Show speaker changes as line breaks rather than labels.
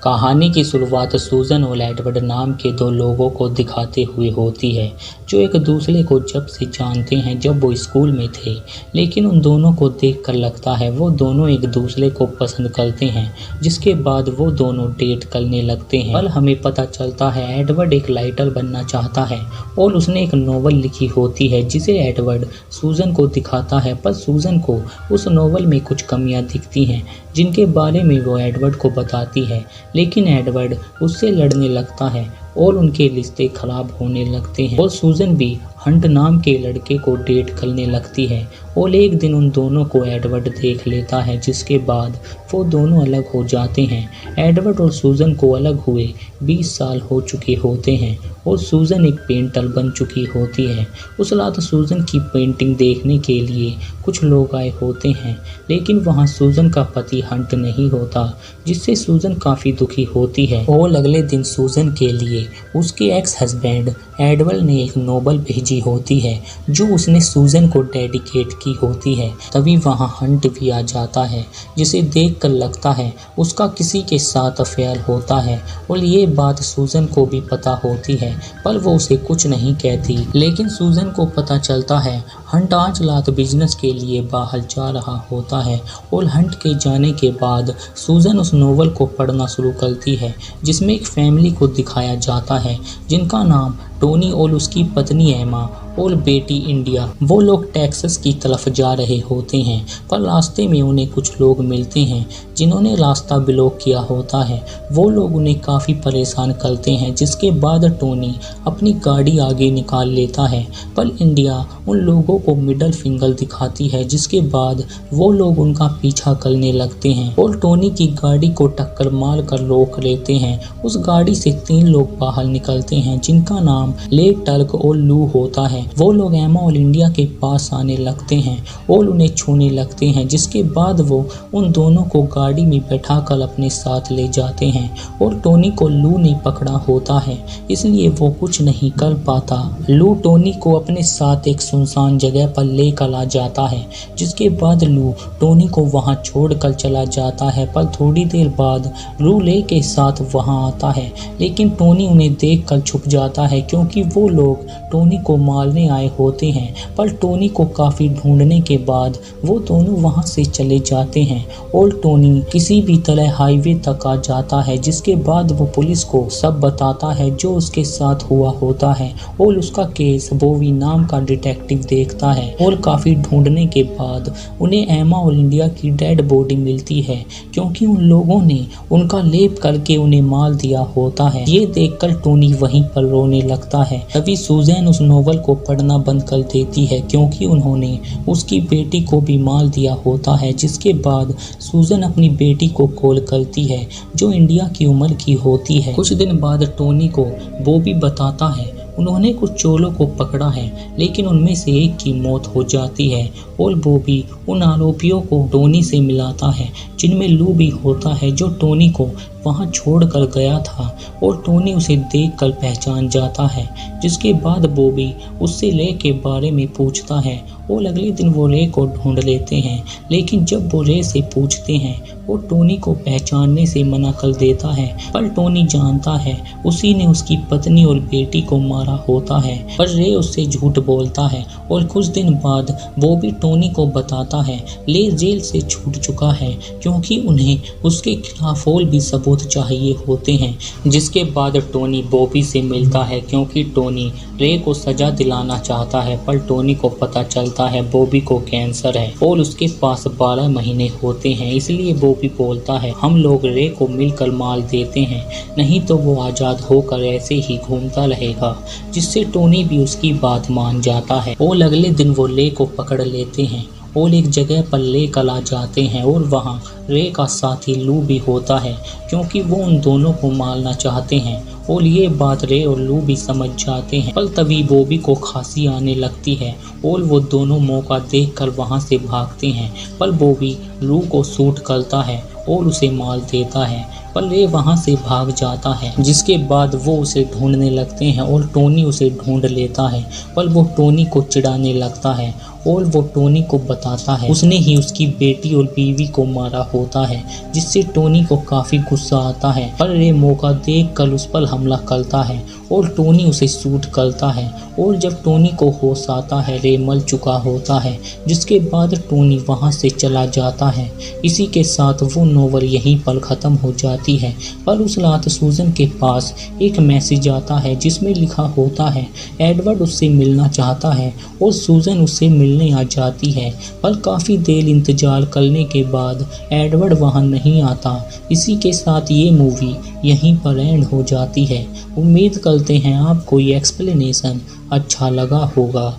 कहानी की शुरुआत सूजन और एडवर्ड नाम के दो लोगों को दिखाते हुए होती है, जो एक दूसरे को जब से जानते हैं जब वो स्कूल में थे। लेकिन उन दोनों को देखकर लगता है वो दोनों एक दूसरे को पसंद करते हैं, जिसके बाद वो दोनों डेट करने लगते हैं। कल हमें पता चलता है एडवर्ड एक राइटर बनना चाहता है और उसने एक नॉवल लिखी होती है जिसे एडवर्ड सूजन को दिखाता है, पर सूजन को उस नॉवल में कुछ कमियां दिखती हैं जिनके बारे में वो एडवर्ड को बताती है। लेकिन एडवर्ड उससे लड़ने लगता है और उनके रिश्ते खराब होने लगते हैं और सूजन भी हंट नाम के लड़के को डेट करने लगती है और एक दिन उन दोनों को एडवर्ड देख लेता है, जिसके बाद वो दोनों अलग हो जाते हैं। एडवर्ड और सूजन को अलग हुए 20 साल हो चुके होते हैं और सूजन एक पेंटर बन चुकी होती है। उस रात सूजन की पेंटिंग देखने के लिए कुछ लोग आए होते हैं, लेकिन वहाँ सूजन का पति हंट नहीं होता, जिससे सूजन काफ़ी दुखी होती है। और अगले दिन सूजन के लिए उसके एक्स हस्बैंड एडवर्ड ने एक नॉवल भेजी होती है जो उसने सूजन को डेडिकेट की होती है। तभी वहाँ हंट भी आ जाता है, जिसे देखकर लगता है उसका किसी के साथ अफेयर होता है और ये बात सूजन को भी पता होती है, पर वो उसे कुछ नहीं कहती। लेकिन सूजन को पता चलता है हंट आज रात बिजनेस के लिए बाहर जा रहा होता है और हंट के जाने के बाद सूजन उस नॉवल को पढ़ना शुरू करती है, जिसमें एक फैमिली को दिखाया जाता है जिनका नाम टोनी और उसकी पत्नी एमा और बेटी इंडिया। वो लोग टेक्सास की तरफ जा रहे होते हैं, पर रास्ते में उन्हें कुछ लोग मिलते हैं जिन्होंने रास्ता ब्लॉक किया होता है। वो लोग उन्हें काफ़ी परेशान करते हैं, जिसके बाद टोनी अपनी गाड़ी आगे निकाल लेता है, पर इंडिया उन लोगों को मिडल फिंगर दिखाती है, जिसके बाद वो लोग उनका पीछा करने लगते हैं और टोनी की गाड़ी को टक्कर मार कर रोक लेते हैं। उस गाड़ी से 3 लोग बाहर निकलते हैं जिनका नाम ले टर्क और लू होता है। वो लोग एमा और इंडिया के पास आने लगते हैं और उन्हें छूने लगते हैं, जिसके बाद वो उन दोनों को गाड़ी में बैठाकर अपने साथ ले जाते हैं और टोनी को लू ने पकड़ा होता है, इसलिए वो कुछ नहीं कर पाता। लू टोनी को अपने साथ एक सुनसान जगह पर लेकर आ जाता है, जिसके बाद लू टोनी को वहां छोड़कर चला जाता है, पर थोड़ी देर बाद लू ले के साथ वहां आता है, लेकिन टोनी उन्हें देखकर छुप जाता है क्योंकि वो लोग टोनी को मारने आए होते हैं। पर टोनी को काफ़ी ढूंढने के बाद वो दोनों वहां से चले जाते हैं और टोनी किसी भी तरह हाईवे तक आ जाता है, जिसके बाद वो पुलिस को सब बताता है जो उसके साथ हुआ होता है और उसका केस बोवी नाम का डिटेक्टिव देखता है। और काफ़ी ढूंढने के बाद उन्हें एमा और इंडिया की डेड बॉडी मिलती है, क्योंकि उन लोगों ने उनका लेप करके उन्हें मार दिया होता है। ये देखकर टोनी वहीं पर रोने लगता है। तभी सूजन उस नॉवल को पढ़ना बंद कर देती है, क्योंकि उन्होंने उसकी बेटी को भी मार दिया होता है। जिसके बाद सूजन अपनी बेटी को कॉल करती है जो इंडिया की उम्र की होती है। कुछ दिन बाद टोनी को बॉबी बताता है उन्होंने कुछ चोरों को पकड़ा है, लेकिन उनमें से एक की मौत हो जाती है और बॉबी उन आरोपियों को टोनी से मिलाता है, जिनमें लू भी होता है जो टोनी को वहां छोड़कर गया था और टोनी उसे देखकर पहचान जाता है। जिसके बाद बॉबी उससे रे के बारे में पूछता है और अगले दिन वो रे को ढूंढ लेते हैं, लेकिन जब वो रे से पूछते हैं वो टोनी को पहचानने से मना कर देता है, पर टोनी जानता है उसी ने उसकी पत्नी और बेटी को मारा होता है। पर रे उससे झूठ बोलता है और कुछ दिन बाद वो भी टोनी को बताता है ले जेल से छूट चुका है, क्योंकि उन्हें उसके खिलाफ और भी सबूत चाहिए होते हैं। जिसके बाद टोनी बॉबी से मिलता है, क्योंकि टोनी रे को सजा दिलाना चाहता है, पर टोनी को पता चलता है बॉबी को कैंसर है और उसके पास 12 महीने होते हैं। इसलिए बॉबी बोलता है हम लोग रे को मिलकर मार देते हैं, नहीं तो वो आज़ाद होकर ऐसे ही घूमता रहेगा। जिससे टोनी भी उसकी बात मान जाता है और अगले दिन वो रे को पकड़ लेते हैं और एक जगह पर लेकर आ जाते हैं और वहाँ रे का साथी लू भी होता है, क्योंकि वो उन दोनों को मारना चाहते हैं और ये बात रे और लू भी समझ जाते हैं। पर तभी बॉबी को खांसी आने लगती है और वो दोनों मौका देखकर वहाँ से भागते हैं, पर बॉबी लू को शूट करता है और उसे मार देता है। पर रे वहाँ से भाग जाता है, जिसके बाद वो उसे ढूंढने लगते हैं और टोनी उसे ढूंढ लेता है। पर वो टोनी को चिढ़ाने लगता है और वो टोनी को बताता है उसने ही उसकी बेटी और बीवी को मारा होता है, जिससे टोनी को काफी गुस्सा आता है। पर रे मौका देख कर उस पर हमला करता है और टोनी उसे शूट करता है और जब टोनी को होश आता है रे मर चुका होता है, जिसके बाद टोनी वहां से चला जाता है। इसी के साथ वो नोवेल यहीं पर ख़त्म हो जाती है। पर उस रात सूजन के पास एक मैसेज आता है जिसमें लिखा होता है एडवर्ड उससे मिलना चाहता है और सूजन उससे मिलने आ जाती है। पर काफ़ी देर इंतज़ार करने के बाद एडवर्ड वहां नहीं आता। इसी के साथ ये मूवी यहीं पर एंड हो जाती है। उम्मीद करते हैं आपको ये एक्सप्लेनेशन अच्छा लगा होगा।